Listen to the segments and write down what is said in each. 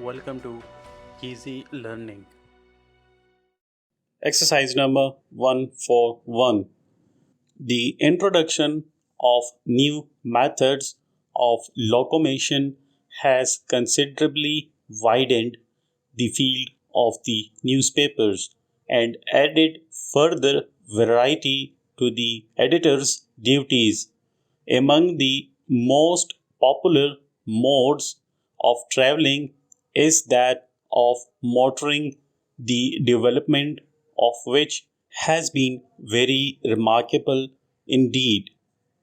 Welcome to Easy Learning. Exercise number 141. The introduction of new methods of locomotion has considerably widened the field of the newspapers and added further variety to the editor's duties. Among the most popular modes of traveling is that of motoring, the development of which has been very remarkable indeed.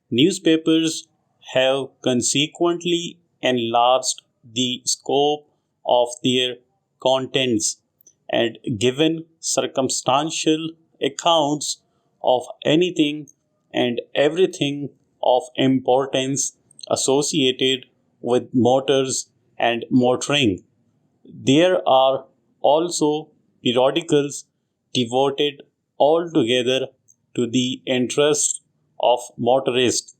Newspapers have consequently enlarged the scope of their contents and given circumstantial accounts of anything and everything of importance associated with motors and motoring. There are also periodicals devoted altogether to the interests of motorists.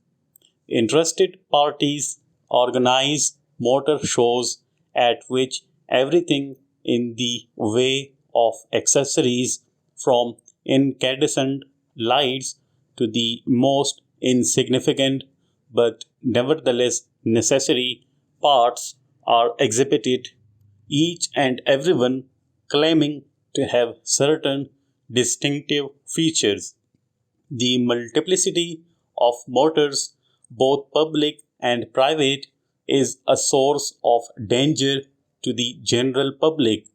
Interested parties organize motor shows at which everything in the way of accessories from incandescent lights to the most insignificant but nevertheless necessary parts are exhibited, each and everyone claiming to have certain distinctive features. The multiplicity of motors, both public and private, is a source of danger to the general public,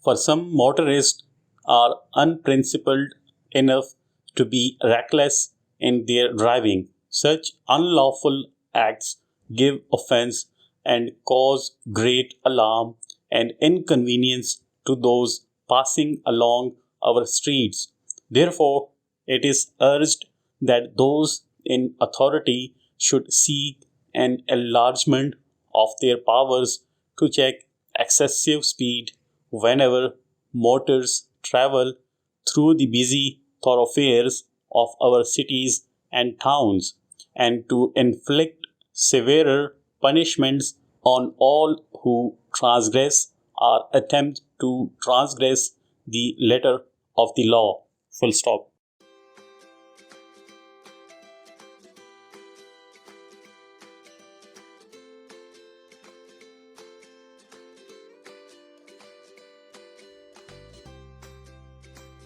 for some motorists are unprincipled enough to be reckless in their driving. Such unlawful acts give offense and cause great alarm and inconvenience to those passing along our streets. Therefore, it is urged that those in authority should seek an enlargement of their powers to check excessive speed whenever motors travel through the busy thoroughfares of our cities and towns, and to inflict severer punishments on all who transgress or attempt to transgress the letter of the law. Full stop.